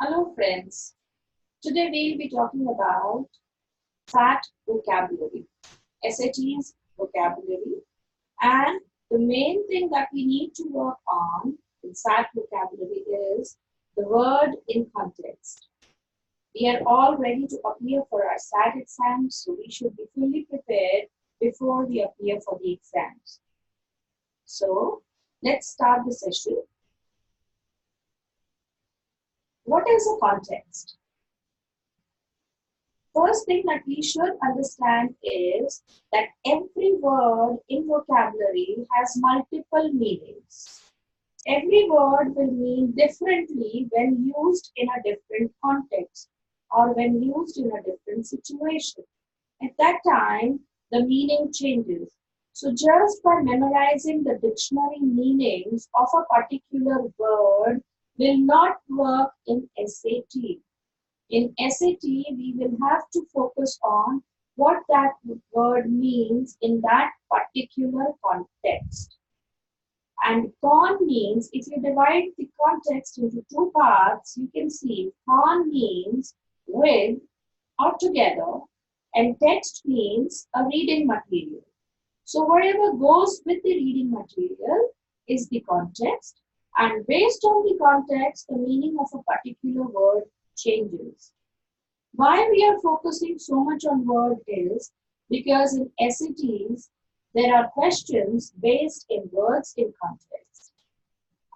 Hello friends, today we'll be talking about SAT vocabulary, SAT's vocabulary, and the main thing that we need to work on in SAT vocabulary is the word in context. We are all ready to appear for our SAT exams, so we should be fully prepared before we appear for the exams. So let's start the session. What is a context? First thing that we should understand is that every word in vocabulary has multiple meanings. Every word will mean differently when used in a different context or when used in a different situation. At that time, the meaning changes. So just by memorizing the dictionary meanings of a particular word will not work in SAT. In SAT, we will have to focus on what that word means in that particular context. And con means, if you divide the context into two parts, you can see con means with or together, and text means a reading material. So whatever goes with the reading material is the context, and based on the context, the meaning of a particular word changes. Why we are focusing so much on word is because in SATs, there are questions based in words in context.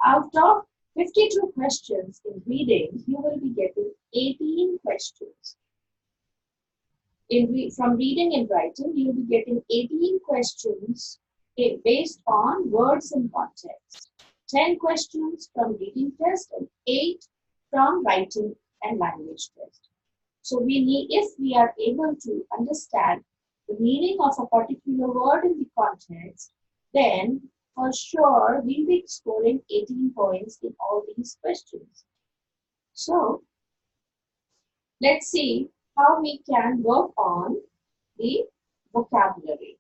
Out of 52 questions in reading, you will be getting 18 questions. From reading and writing, you will be getting 18 questions based on words in context. 10 questions from reading test and 8 from writing and language test. So if we are able to understand the meaning of a particular word in the context, then for sure we'll be scoring 18 points in all these questions. So let's see how we can work on the vocabulary.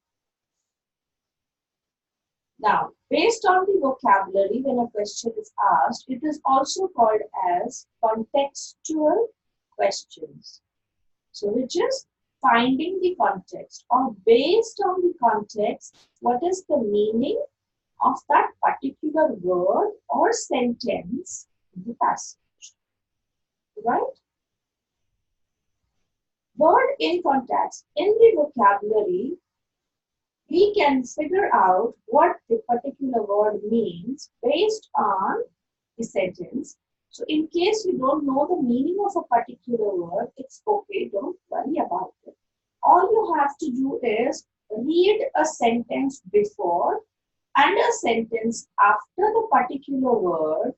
Now, based on the vocabulary, when a question is asked, it is also called as contextual questions. So which is finding the context, or based on the context, what is the meaning of that particular word or sentence in the passage, right? Word in context. In the vocabulary, we can figure out what the particular word means based on the sentence. So in case you don't know the meaning of a particular word, it's okay, don't worry about it. All you have to do is read a sentence before and a sentence after the particular word,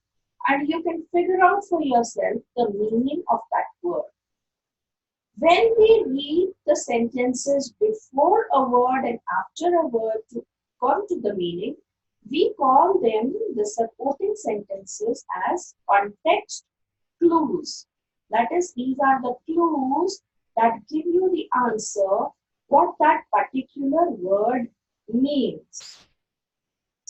and you can figure out for yourself the meaning of that word. When we read the sentences before a word and after a word to come to the meaning, we call them, the supporting sentences, as context clues. That is, these are the clues that give you the answer what that particular word means.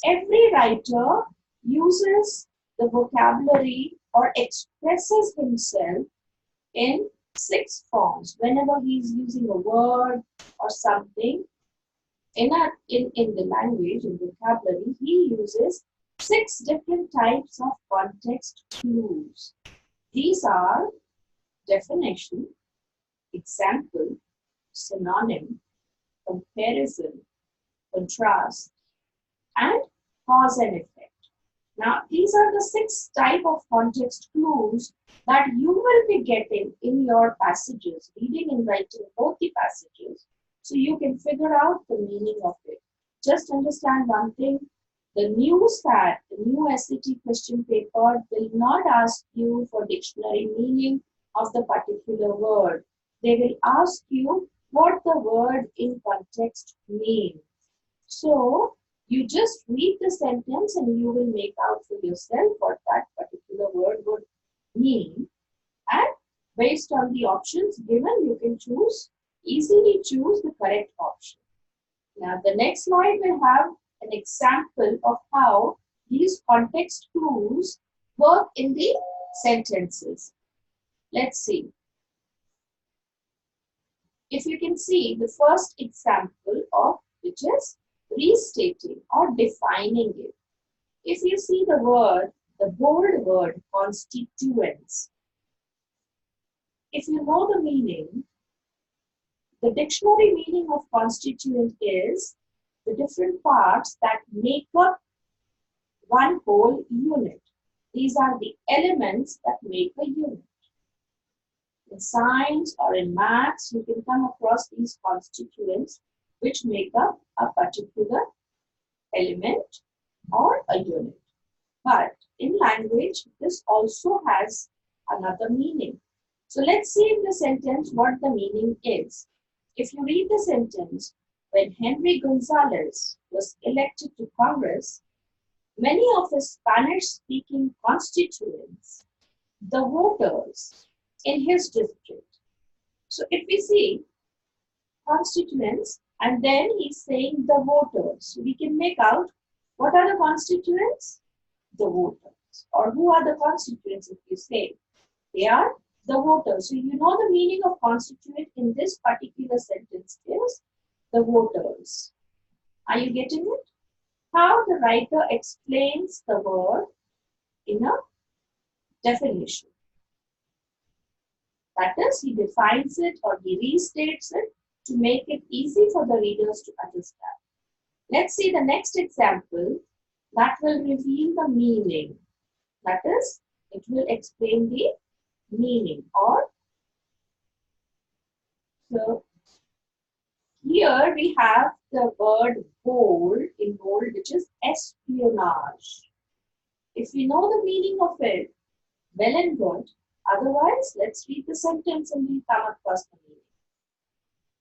Every writer uses the vocabulary or expresses himself in 6 forms. Whenever he is using a word or something in the language, in vocabulary, he uses 6 different types of context clues. These are definition, example, synonym, comparison, contrast, and cause and effect. Now, these are the 6 types of context clues that you will be getting in your passages, reading and writing both the passages, so you can figure out the meaning of it. Just understand one thing, the new SAT, the new SAT question paper will not ask you for dictionary meaning of the particular word. They will ask you what the word in context means. So, you just read the sentence and you will make out for yourself what that particular word would mean. And based on the options given, you can easily choose the correct option. Now, the next slide will have an example of how these context clues work in the sentences. Let's see. If you can see the first example of which is restating or defining it. If you see the word, the bold word constituents, if you know the meaning, the dictionary meaning of constituent is the different parts that make up one whole unit. These are the elements that make a unit. In science or in maths, you can come across these constituents which make up a particular element or a unit. But in language, this also has another meaning. So let's see in the sentence what the meaning is. If you read the sentence, when Henry Gonzalez was elected to Congress, many of his Spanish-speaking constituents, the voters in his district. So if we see constituents and then he's saying the voters, so we can make out what are the constituents? The voters. Or who are the constituents if you say? They are the voters. So you know the meaning of constituent in this particular sentence is the voters. Are you getting it? How the writer explains the word in a definition. That is, he defines it or he restates it to make it easy for the readers to understand. Let's see the next example that will reveal the meaning. That is, it will explain the meaning or so here we have the word bold in bold, which is espionage. If we know the meaning of it, well and good. Otherwise, let's read the sentence and we'll come across the meaning.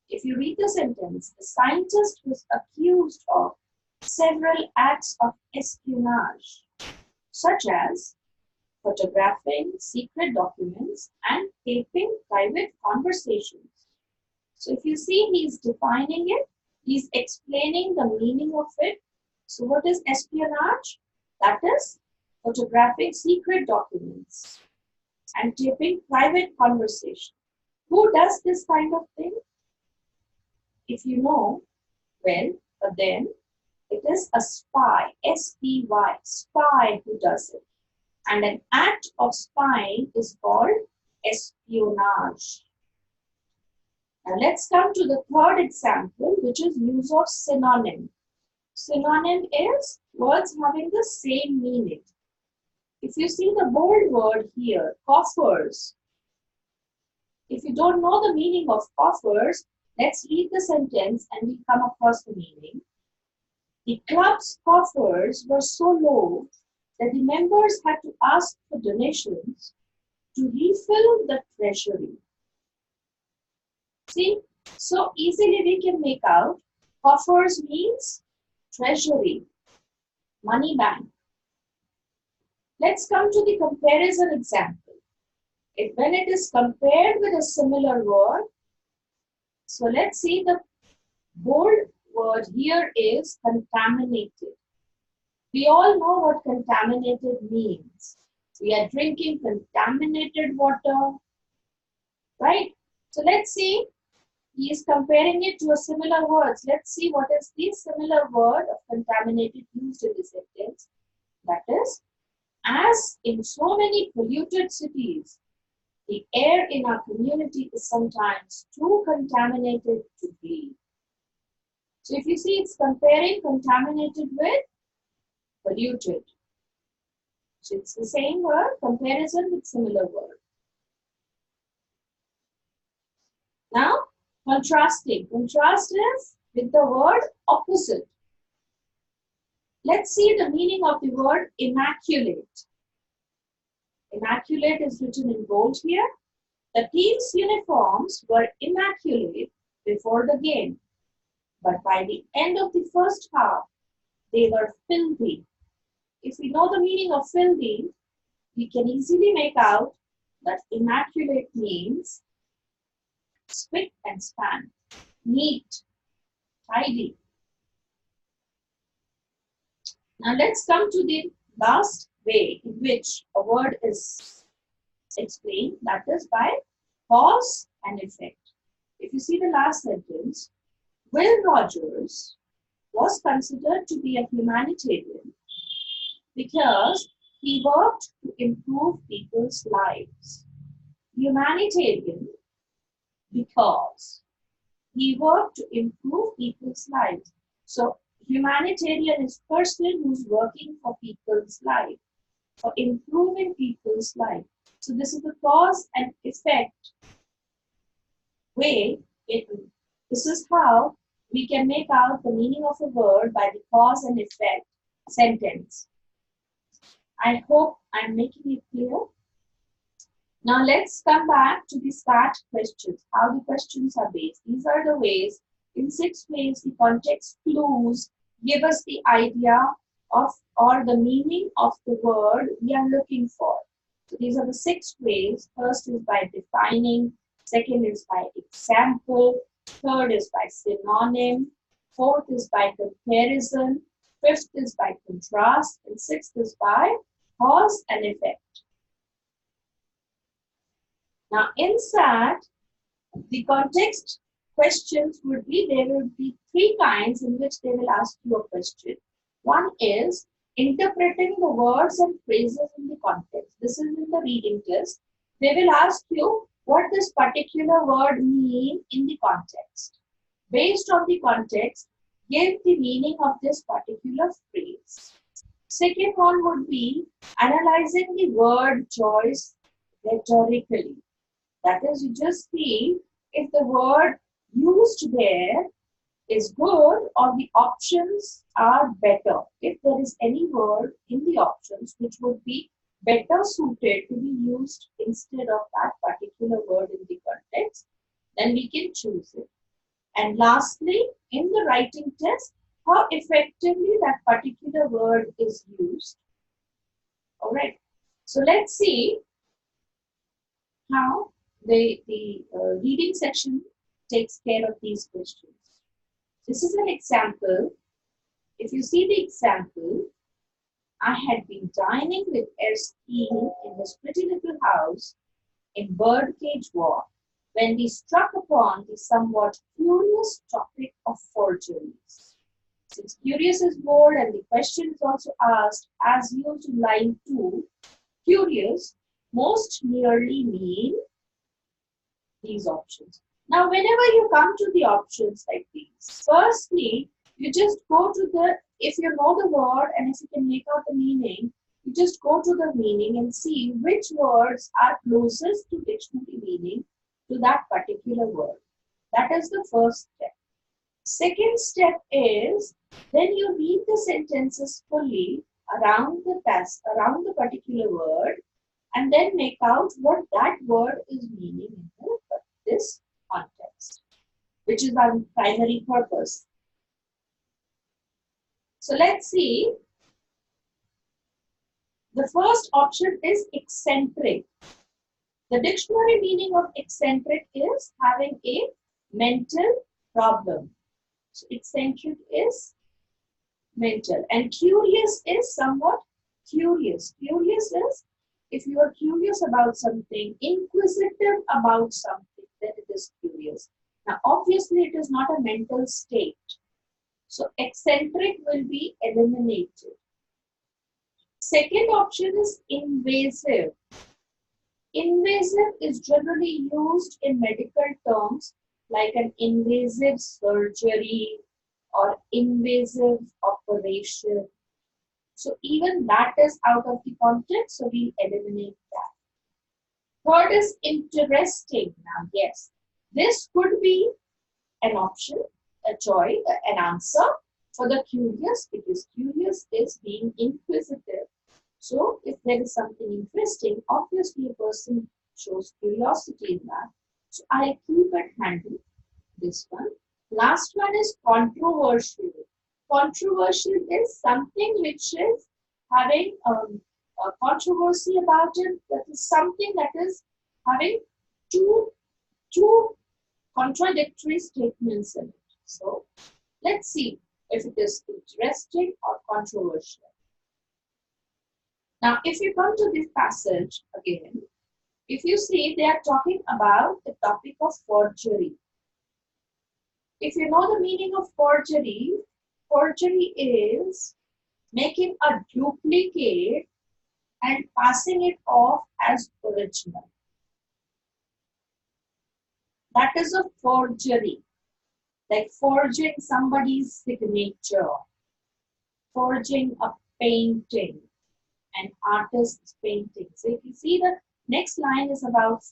If you read the sentence, the scientist was accused of several acts of espionage, such as photographing secret documents and taping private conversations. So if you see, he's defining it, he's explaining the meaning of it. So what is espionage? That is photographing secret documents and taping private conversation. Who does this kind of thing? If you know, well, but then it is a spy, S-P-Y, spy who does it. And an act of spying is called espionage. Now let's come to the third example, which is use of synonym. Synonym is words having the same meaning. If you see the bold word here, coffers. If you don't know the meaning of coffers, let's read the sentence and we come across the meaning. The club's coffers were so low that the members had to ask for donations to refill the treasury. See, so easily we can make out coffers means treasury, money bank. Let's come to the comparison example. When it is compared with a similar word, so let's see the bold word here is contaminated. We all know what contaminated means. We are drinking contaminated water, right? So let's see, he is comparing it to a similar word. Let's see what is the similar word of contaminated used in this sentence. That is, as in so many polluted cities, the air in our community is sometimes too contaminated to breathe. So if you see, it's comparing contaminated with polluted. So it's the same word, comparison with similar word. Now, contrasting. Contrast is with the word opposite. Let's see the meaning of the word immaculate. Immaculate is written in bold here. The team's uniforms were immaculate before the game, but by the end of the first half, they were filthy. If we know the meaning of filthy, we can easily make out that immaculate means spick and span, neat, tidy. Now let's come to the last way in which a word is explain, that is by cause and effect. If you see the last sentence, Will Rogers was considered to be a humanitarian because he worked to improve people's lives. Humanitarian because he worked to improve people's lives. So humanitarian is person who's working for people's life, for improving people's life. So this is the cause and effect way. This is how we can make out the meaning of a word by the cause and effect sentence. I hope I'm making it clear. Now let's come back to the START questions, how the questions are based. These are the ways, in 6 ways, the context clues give us the idea of or the meaning of the word we are looking for. So these are the 6 ways. First is by defining, second is by example, third is by synonym, fourth is by comparison, fifth is by contrast, and sixth is by cause and effect. Now, in SAT, the context questions would be, there will be 3 kinds in which they will ask you a question. One is interpreting the words and phrases in the context. This is in the reading test. They will ask you what this particular word means in the context. Based on the context, give the meaning of this particular phrase. Second one would be analyzing the word choice rhetorically. That is, you just see if the word used there is good or the options are better. If there is any word in the options which would be better suited to be used instead of that particular word in the context, then we can choose it. And lastly, in the writing test, how effectively that particular word is used. All right. So let's see how the reading section takes care of these questions. This is an example. If you see the example, I had been dining with Erskine in his pretty little house in Birdcage Walk when we struck upon the somewhat curious topic of forgeries. Since curious is bold and the question is also asked as used in line 2, curious most nearly mean these options. Now, whenever you come to the options like these, firstly, you just go to the, if you know the word and if you can make out the meaning, you just go to the meaning and see which words are closest to dictionary meaning to that particular word. That is the first step. Second step is, then you read the sentences fully around the particular word and then make out what that word is meaning in this context, which is our primary purpose. So let's see. The first option is eccentric. The dictionary meaning of eccentric is having a mental problem. So eccentric is mental, and curious is somewhat curious. Curious is if you are curious about something, inquisitive about something, then it is curious. Now, obviously, it is not a mental state. So, eccentric will be eliminated. Second option is invasive. Invasive is generally used in medical terms like an invasive surgery or invasive operation. So even that is out of the context, so we eliminate that. Third is interesting. Now, yes, this could be an option, a choice, an answer for the curious, because curious is being inquisitive. So if there is something interesting, obviously a person shows curiosity in that. So I keep it handy, this one. Last one is controversial. Controversial is something which is having a controversy about it. That is something that is having two contradictory statements in it. So let's see if it is interesting or controversial. Now, if you come to this passage again, If you see, they are talking about the topic of forgery. If you know the meaning of forgery, forgery is making a duplicate and passing it off as original. That is a forgery, like forging somebody's signature, forging a painting, an artist's painting. So if you see, the next line is about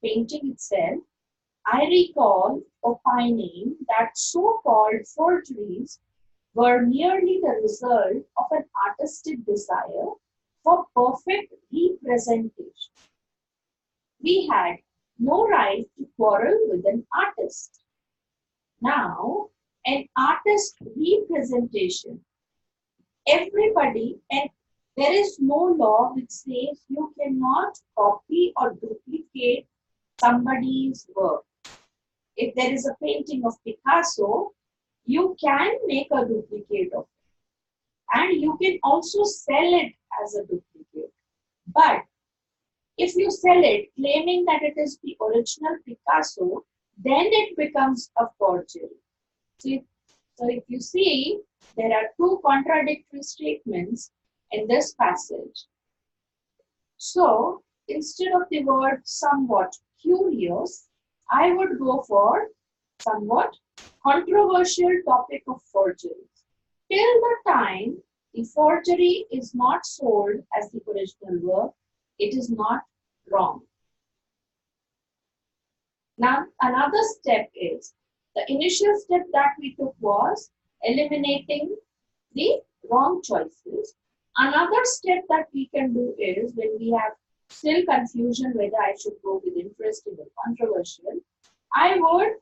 painting itself. I recall opining that so-called forgeries were merely the result of an artistic desire for perfect representation. We had no right to quarrel with an artist. Now, an artist representation, everybody, and there is no law which says you cannot copy or duplicate somebody's work. If there is a painting of Picasso, you can make a duplicate of it. And you can also sell it as a duplicate. But if you sell it claiming that it is the original Picasso, then it becomes a forgery. So if you see, there are two contradictory statements in this passage. So instead of the word somewhat curious, I would go for somewhat controversial topic of forgeries. Till the time the forgery is not sold as the original work, it is not wrong. Now, another step is, the initial step that we took was eliminating the wrong choices. Another step that we can do is, when we have still confusion whether I should go with interesting or controversial, I would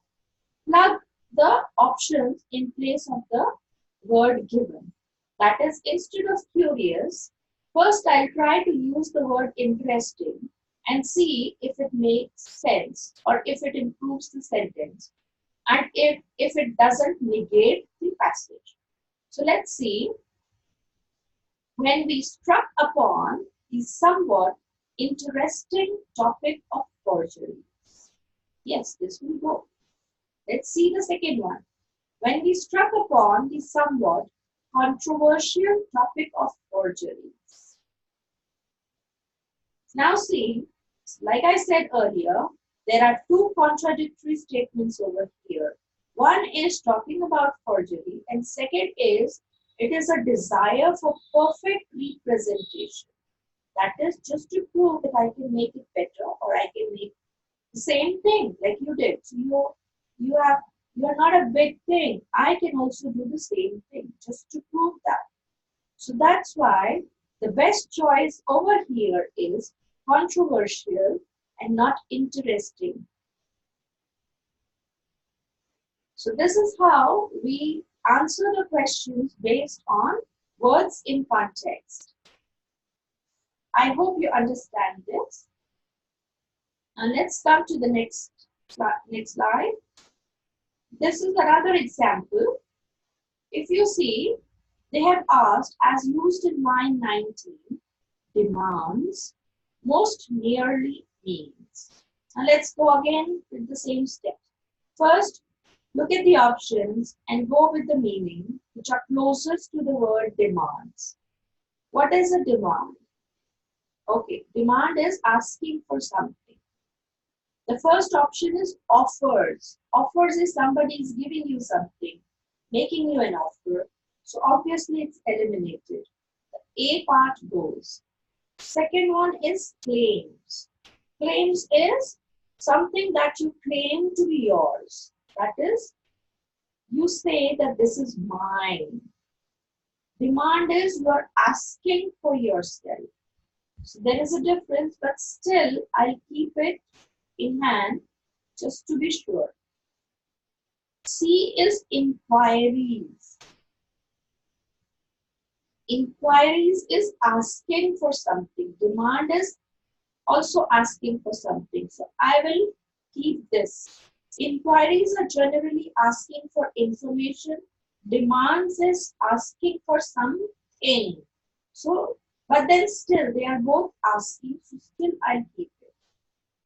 plug the options in place of the word given. That is, instead of curious, first I'll try to use the word interesting and see if it makes sense or if it improves the sentence, and if it doesn't negate the passage. So let's see. When we struck upon the somewhat interesting topic of forgery. Yes, this will go. Let's see the second one. When we struck upon the somewhat controversial topic of forgeries. Now see, like I said earlier, there are two contradictory statements over here. One is talking about forgery, and second is, it is a desire for perfect representation. That is just to prove that I can make it better, or I can make the same thing like you did. So you are not a big thing. I can also do the same thing just to prove that. So that's why the best choice over here is controversial and not interesting. So this is how we answer the questions based on words in context. I hope you understand this. And let's come to the next slide. This is another example. If you see, they have asked, as used in line 19, demands most nearly means. And let's go again with the same step. First, look at the options and go with the meaning which are closest to the word demands. What is a demand? Okay, demand is asking for something. The first option is offers. Offers is somebody is giving you something, making you an offer. So obviously it's eliminated. The A part goes. Second one is claims. Claims is something that you claim to be yours. That is, you say that this is mine. Demand is you are asking for yourself. So there is a difference, but still I'll keep it in hand just to be sure. C is inquiries. Inquiries is asking for something. Demand is also asking for something. So I will keep this. Inquiries are generally asking for information. Demands is asking for something. So, but then still they are both asking, so still I'll keep it.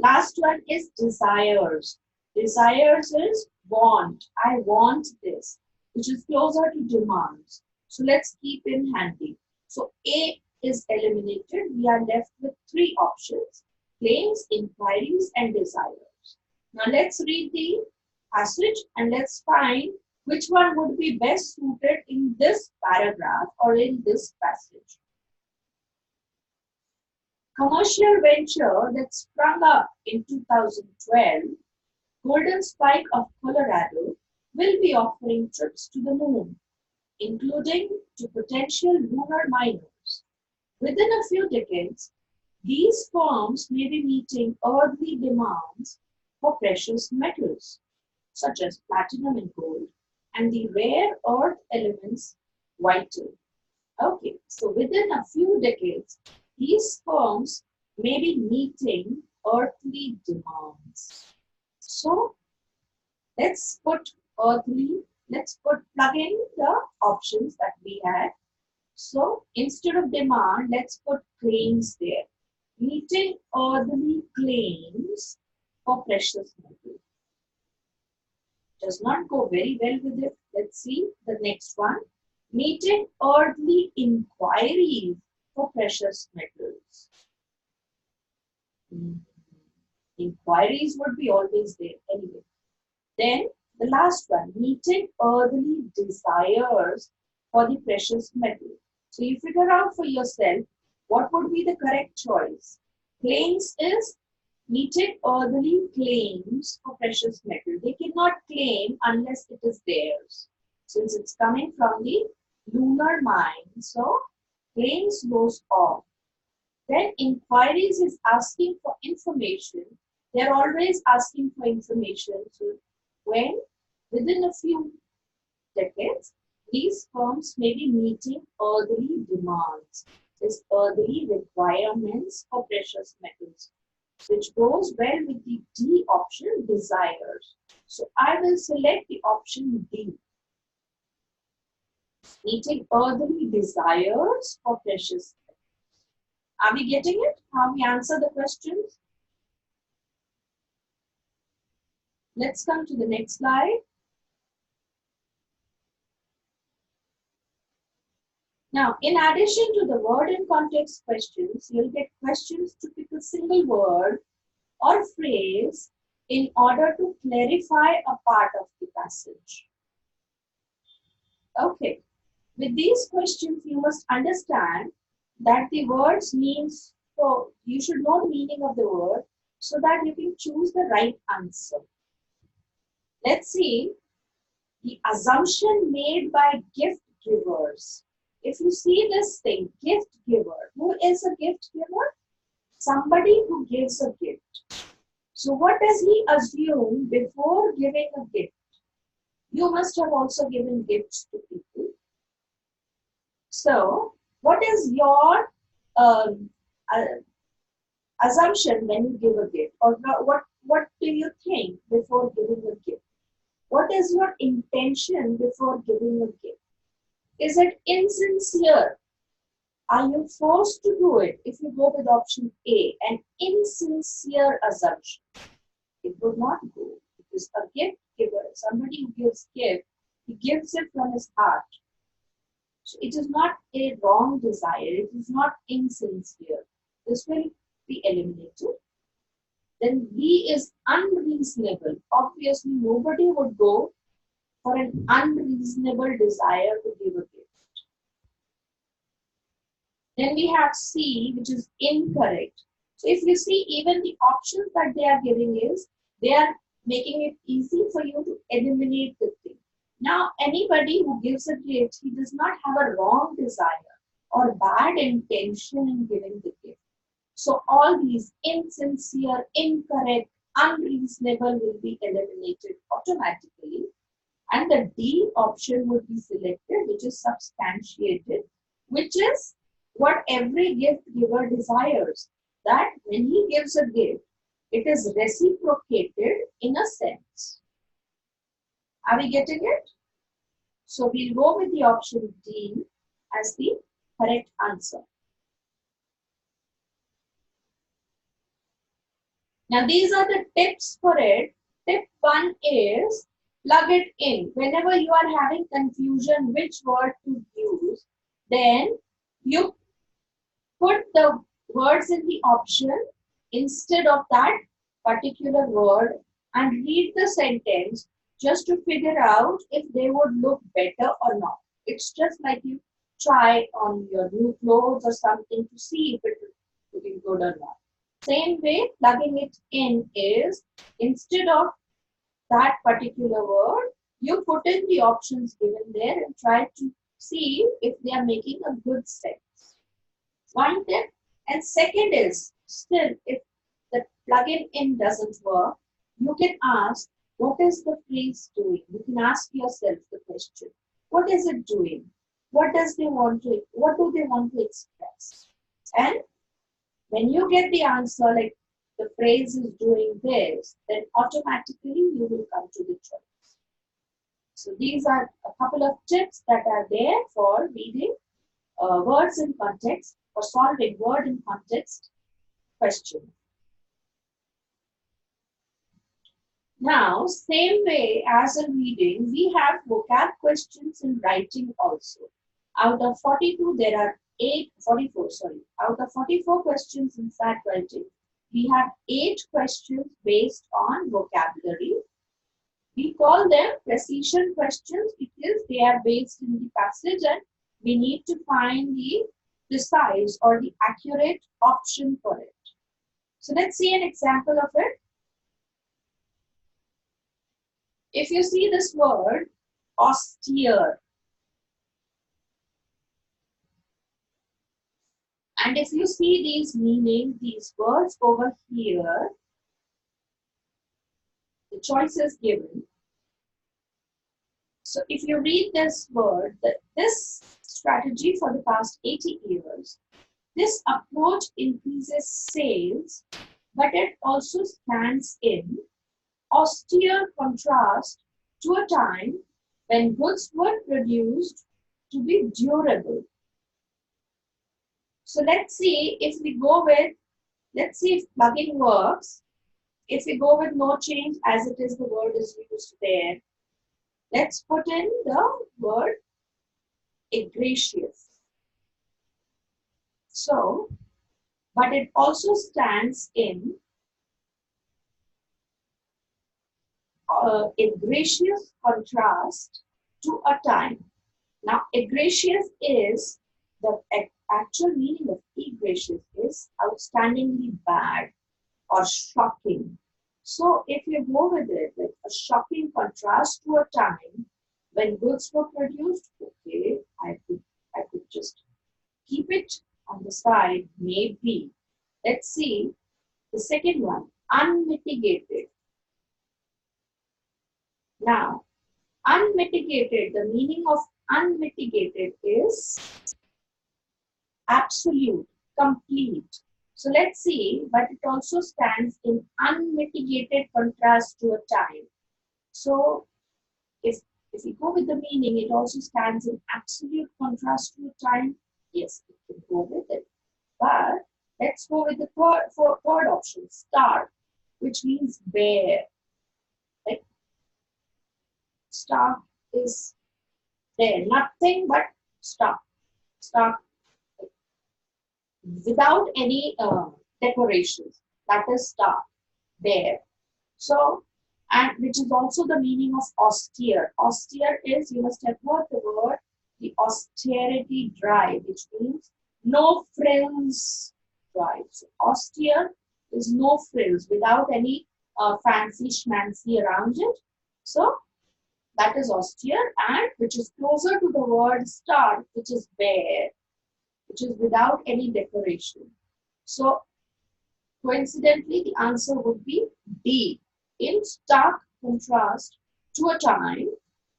Last one is desires. Desires is want. I want this, which is closer to demands. So let's keep in handy. So A is eliminated. We are left with three options: claims, inquiries, and desires. Now let's read the passage and let's find which one would be best suited in this paragraph or in this passage. Commercial venture that sprung up in 2012, Golden Spike of Colorado will be offering trips to the moon, including to potential lunar miners. Within a few decades, these firms may be meeting earthly demands for precious metals, such as platinum and gold, and the rare earth elements vital. Okay, so within a few decades, these firms may be meeting earthly demands. So let's put earthly, plug in the options that we had. So instead of demand, let's put claims there. Meeting earthly claims for precious metal. Does not go very well with it. Let's see the next one. Meeting earthly inquiries for precious metals. Inquiries would be always there anyway. Then the last one, meeting earthly desires for the precious metal. So you figure out for yourself what would be the correct choice. Claims is meeting earthly claims for precious metal. They cannot claim unless it is theirs, since it's coming from the lunar mine. So claims goes off. Then inquiries is asking for information. They're always asking for information. So when within a few decades, these firms may be meeting earthly demands, is earthly requirements for precious metals, which goes well with the D option, desires. So I will select the option D. Meeting earthly desires for precious metals. Are we getting it? How we answer the questions? Let's come to the next slide. Now, in addition to the word and context questions, you'll get questions to pick a single word or phrase in order to clarify a part of the passage. Okay, with these questions, you must understand that the words means, so you should know the meaning of the word so that you can choose the right answer. Let's see the assumption made by gift givers. If you see this thing, gift giver, who is a gift giver? Somebody who gives a gift. So what does he assume before giving a gift? You must have also given gifts to people. So what is your assumption when you give a gift? Or what do you think before giving a gift? What is your intention before giving a gift? Is it insincere? Are you forced to do it? If you go with option A, an insincere assumption, it would not go. Because a gift giver, somebody who gives gift, he gives it from his heart. So it is not a wrong desire. It is not insincere. This will be eliminated. Then B is unreasonable. Obviously, nobody would go for an unreasonable desire to give a gift. Then we have C, which is incorrect. So if you see, even the options that they are giving is, they are making it easy for you to eliminate the thing. Now, anybody who gives a gift, he does not have a wrong desire or bad intention in giving the gift. So all these insincere, incorrect, unreasonable will be eliminated automatically. And the D option would be selected, which is substantiated, which is what every gift giver desires. That when he gives a gift, it is reciprocated in a sense. Are we getting it? So we'll go with the option D as the correct answer. Now these are the tips for it. Tip 1 is plug it in. Whenever you are having confusion which word to use, then you put the words in the option instead of that particular word and read the sentence just to figure out if they would look better or not. It's just like you try on your new clothes or something to see if it is looking good or not. Same way, plugging it in is instead of that particular word, you put in the options given there and try to see if they are making a good sense. One tip. And second is, still, if the plugin in doesn't work, you can ask, what is the phrase doing? You can ask yourself the question, what is it doing? What do they want to express? And when you get the answer, like the phrase is doing this, then automatically you will come to the choice. So these are a couple of tips that are there for reading words in context, for solving word in context questions. Now, same way as in reading, we have vocab questions in writing also. Out of 42, there are 44, sorry. Out of 44 questions inside writing, we have 8 questions based on vocabulary. We call them precision questions because they are based in the passage and we need to find the precise or the accurate option for it. So let's see an example of it. If you see this word, austere, and if you see these meanings, these words over here, the choice is given. So if you read this word, this strategy for the past 80 years, this approach increases sales, but it also stands in austere contrast to a time when goods were produced to be durable. So let's see if we go with, let's see if plugin works. If we go with no change as it is, the word is used there. Let's put in the word egregious. So, but it also stands in egregious contrast to a time. Now, egregious is the actual meaning of egregious is outstandingly bad or shocking. So, if you go with it, like a shocking contrast to a time when goods were produced, okay, I could just keep it on the side, maybe. Let's see the second one, unmitigated. Now, unmitigated, the meaning of unmitigated is absolute, complete. So let's see, but it also stands in unmitigated contrast to a time. So if we go with the meaning, it also stands in absolute contrast to a time. Yes, we can go with it. But let's go with the third option, stark, which means bare. Like stark is there, nothing but stark. Stark without any decorations. That is stark, bare. So, and which is also the meaning of austere. Austere is, you must have heard the word, the austerity drive, which means no frills drive. So, austere is no frills, without any fancy schmancy around it. So, that is austere, and which is closer to the word stark, which is bare, which is without any decoration. So, coincidentally, the answer would be D, in stark contrast to a time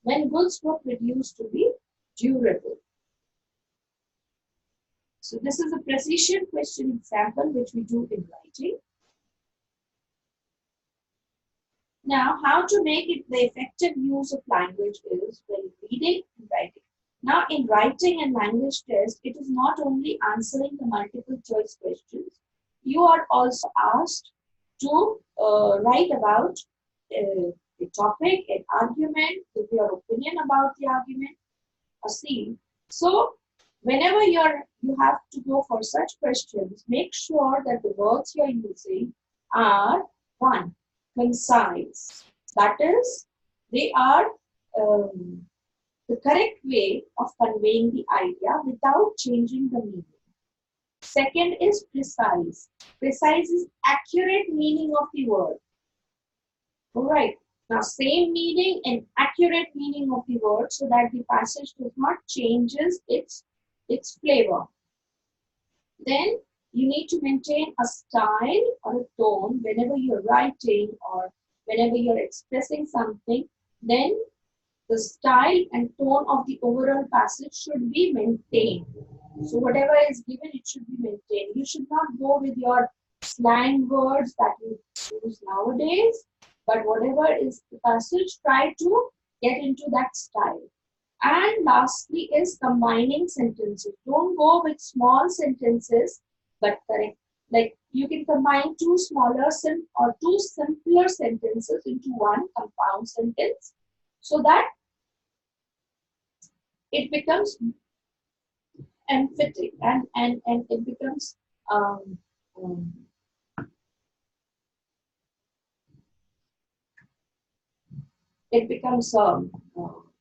when goods were produced to be durable. So, this is a precision question example which we do in writing. Now, how to make it the effective use of language is when reading and writing. Now, in writing and language test, it is not only answering the multiple choice questions, you are also asked to write about a topic, an argument, give your opinion about the argument, or scene. So whenever you have to go for such questions, make sure that the words you're using are one, concise. That is, they are the correct way of conveying the idea without changing the meaning. Second is precise. Precise is accurate meaning of the word. Alright. Now same meaning and accurate meaning of the word so that the passage does not changes its flavor. Then you need to maintain a style or a tone whenever you're writing or whenever you're expressing something. Then the style and tone of the overall passage should be maintained. So whatever is given, it should be maintained. You should not go with your slang words that you use nowadays, but whatever is the passage, try to get into that style. And lastly is combining sentences. Don't go with small sentences, but correct. Like you can combine two two simpler sentences into one compound sentence so that it becomes emphatic and it becomes um, um,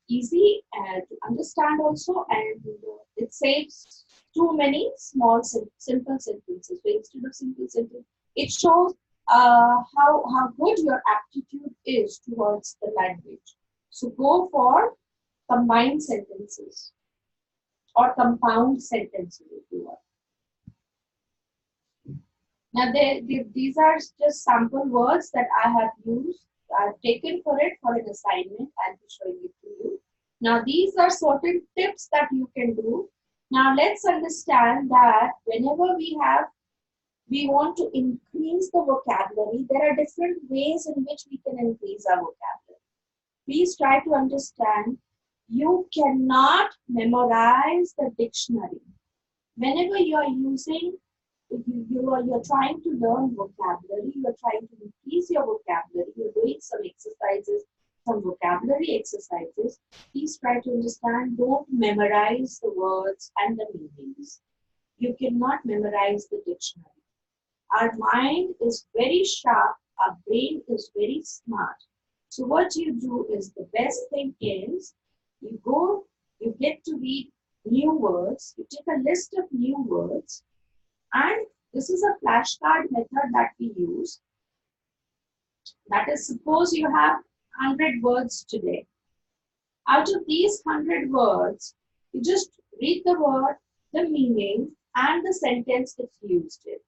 easy to understand also, and it saves too many small simple sentences. So instead of simple sentence, it shows how good your aptitude is towards the language. So go for combined sentences or compound sentences if you want. Now, these are just sample words that I have used. I've taken for it for an assignment. I'll be showing it to you. Now, these are certain tips that you can do. Now, let's understand that whenever we want to increase the vocabulary, there are different ways in which we can increase our vocabulary. Please try to understand, you cannot memorize the dictionary. Whenever you are using you're trying to learn vocabulary, you're trying to increase your vocabulary, you're doing some exercises, some vocabulary exercises, please try to understand, don't memorize the words and the meanings. You cannot memorize the dictionary. Our mind is very sharp, our brain is very smart. So what you do is, the best thing is, you get to read new words, you take a list of new words, and this is a flashcard method that we use. That is, suppose you have 100 words today. Out of these 100 words, you just read the word, the meaning, and the sentence it's used in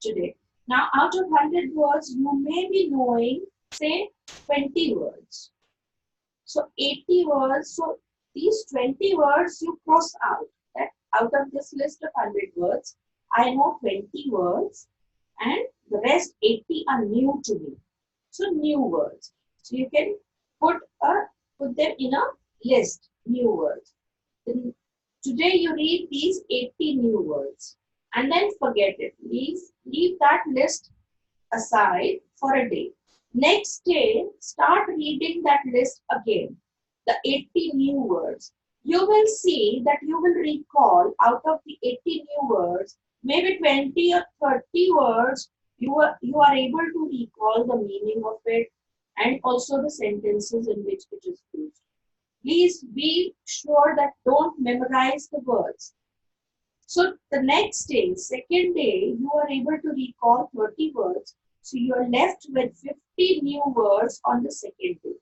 today. Now, out of 100 words, you may be knowing, say, 20 words. So, 80 words. So, these 20 words you cross out. That out of this list of 100 words, I know 20 words and the rest 80 are new to me. So new words. So you can put them in a list, new words. Then today you read these 80 new words and then forget it. Leave that list aside for a day. Next day, start reading that list again, the 80 new words. You will see that you will recall out of the 80 new words, maybe 20 or 30 words, you are able to recall the meaning of it and also the sentences in which it is used. Please be sure that don't memorize the words. So the next day, second day, you are able to recall 30 words. So you are left with 50 new words on the second day.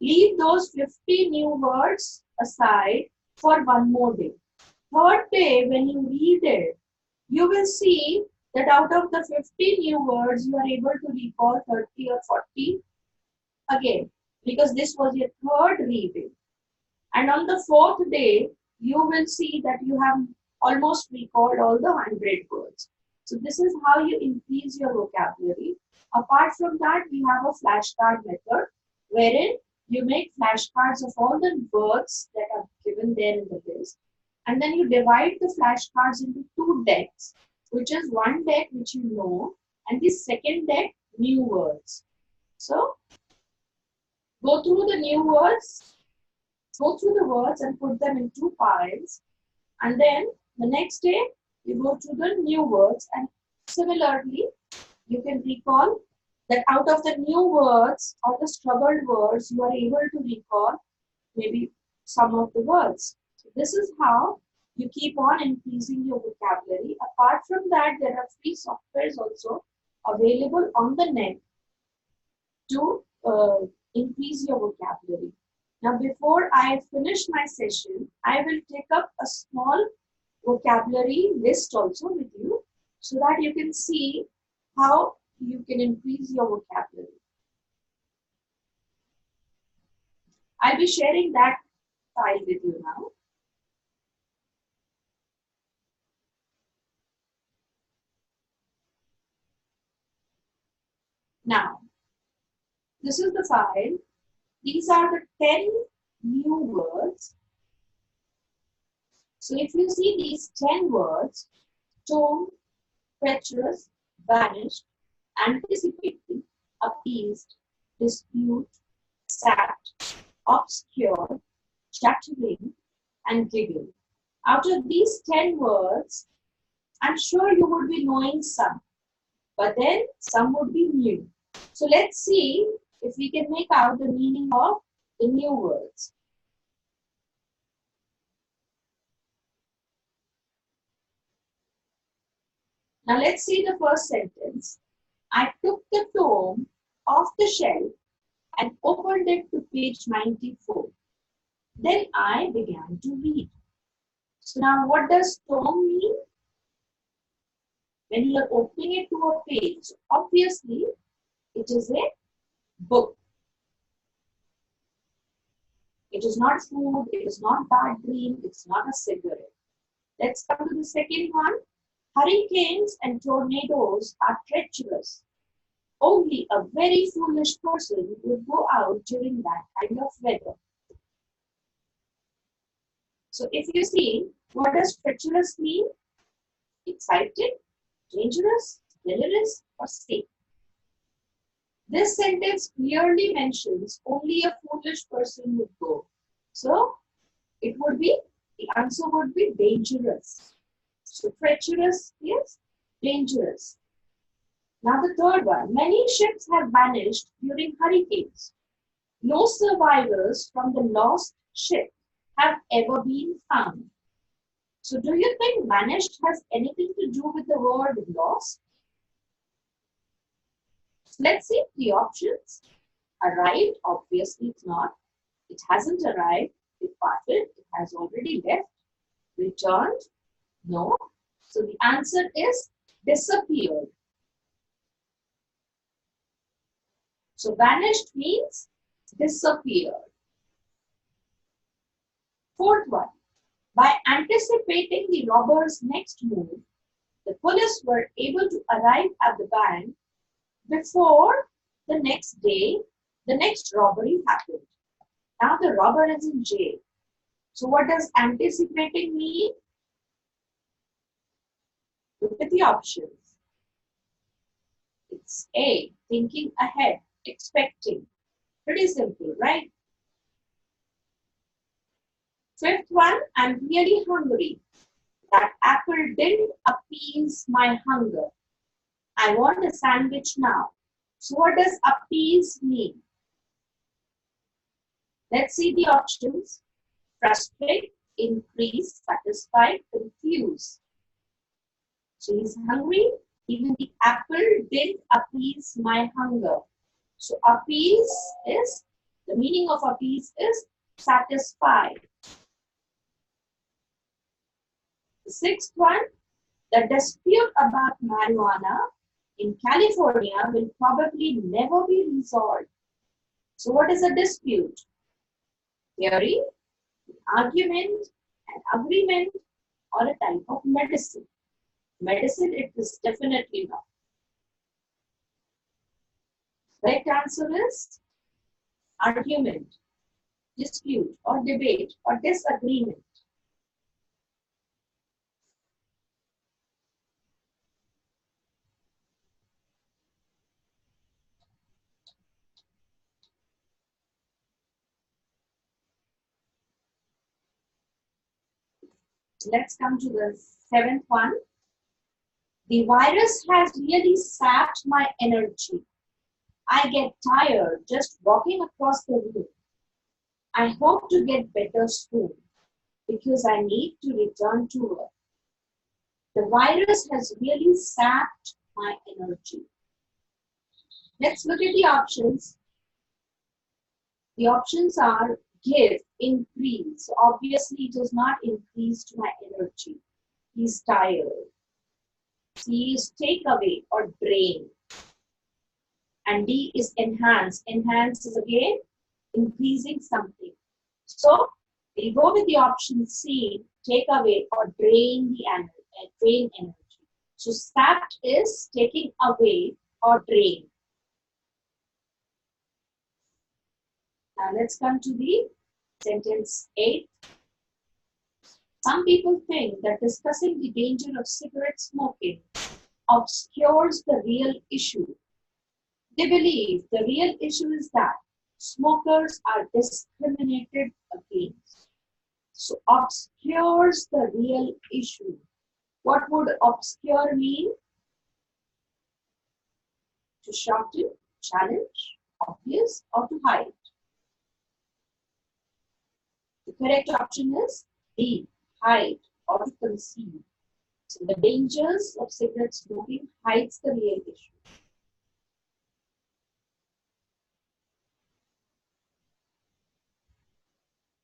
Leave those 50 new words aside for one more day. Third day, when you read it, you will see that out of the 50 new words, you are able to recall 30 or 40 again, because this was your third reading. And on the fourth day, you will see that you have almost recalled all the 100 words. So this is how you increase your vocabulary. Apart from that, we have a flashcard method wherein you make flashcards of all the words that are given there in the list. And then you divide the flashcards into two decks, which is one deck which you know, and the second deck new words. So go through the new words, go through the words and put them in two piles. And then the next day, you go to the new words, and similarly, you can recall that out of the new words or the struggled words, you are able to recall maybe some of the words. So this is how you keep on increasing your vocabulary. Apart from that, there are free softwares also available on the net to increase your vocabulary. Now, before I finish my session, I will take up a small vocabulary list also with you so that you can see how you can increase your vocabulary. I'll be sharing that file with you now. Now, this is the file. These are the 10 new words. So if you see these 10 words, tomb, treacherous, vanished, anticipating, appeased, dispute, sat, obscure, chattering, and giggle. Out of these 10 words, I'm sure you would be knowing some, but then some would be new. So let's see if we can make out the meaning of the new words. Now let's see the first sentence. I took the tome off the shelf and opened it to page 94. Then I began to read. So now what does tome mean? When you are opening it to a page, obviously it is a book. It is not food, it is not bad dream, it's not a cigarette. Let's come to the second one. Hurricanes and tornadoes are treacherous. Only a very foolish person would go out during that kind of weather. So if you see, what does treacherous mean? Excited, dangerous, delirious, or safe. This sentence clearly mentions only a foolish person would go. So it would be, the answer would be dangerous. So treacherous is dangerous. Now the third one, many ships have vanished during hurricanes. No survivors from the lost ship have ever been found. So do you think vanished has anything to do with the word lost? Let's see the options. Arrived, obviously it's not. It hasn't arrived. Departed, it has already left. Returned, no. So the answer is disappeared. So vanished means disappeared. Fourth one, by anticipating the robber's next move, the police were able to arrive at the bank before the next day, the next robbery happened. Now the robber is in jail. So what does anticipating mean? Look at the options. It's A, thinking ahead, expecting. Pretty simple, right? Fifth one, I'm really hungry. That apple didn't appease my hunger. I want a sandwich now. So what does appease mean? Let's see the options. Frustrate, increase, satisfied, confuse. So he's hungry. Even the apple didn't appease my hunger. So appease is, the meaning of appease is satisfy. The sixth one, the dispute about marijuana in California will probably never be resolved. So what is a dispute? Theory, argument, an agreement, or a type of medicine. Medicine, it is definitely not. Correct answer is argument, dispute, or debate, or disagreement. Let's come to the seventh one. The virus has really sapped my energy. I get tired just walking across the room. I hope to get better soon because I need to return to work. The virus has really sapped my energy. Let's look at the options. The options are give, increase. So obviously, it does not increase to my energy. He's tired. C is take away or drain. And D is enhance. Enhance is again increasing something. So we'll go with the option C, take away or drain the energy, drain energy. So sapped is taking away or drain. Now let's come to the sentence 8. Some people think that discussing the danger of cigarette smoking obscures the real issue. They believe the real issue is that smokers are discriminated against. So obscures the real issue. What would obscure mean? To shorten, challenge, obvious, or to hide. The correct option is D, hide or to conceal. So the dangers of cigarette smoking hides the real issue.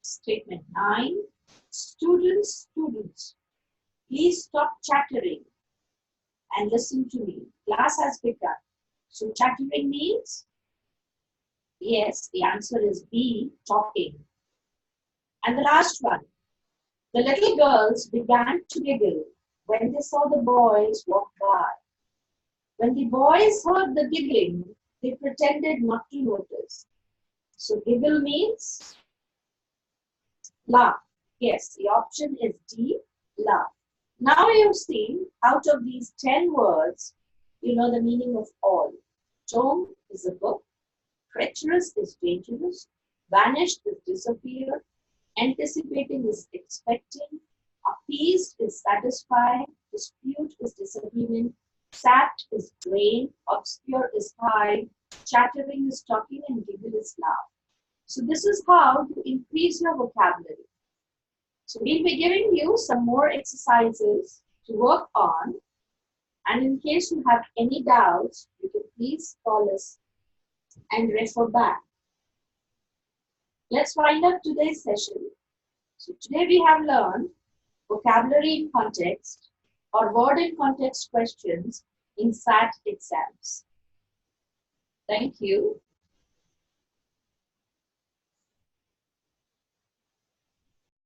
Statement 9. Students, please stop chattering and listen to me. Class has begun. So chattering means? Yes, the answer is B, talking. And the last one. The little girls began to giggle when they saw the boys walk by. When the boys heard the giggling, they pretended not to notice. So giggle means laugh. Yes, the option is D, laugh. Now you've seen out of these 10 words, you know the meaning of all. Tome is a book. Treacherous is dangerous. Vanished is disappear. Anticipating is expecting. Appeased is satisfied. Dispute is disagreement. Sapped is drain. Obscure is hide. Chattering is talking. And giggle is laugh. So this is how to increase your vocabulary. So we'll be giving you some more exercises to work on. And in case you have any doubts, you can please call us and refer back. Let's wind up today's session. So today we have learned vocabulary in context or word in context questions in SAT exams. Thank you.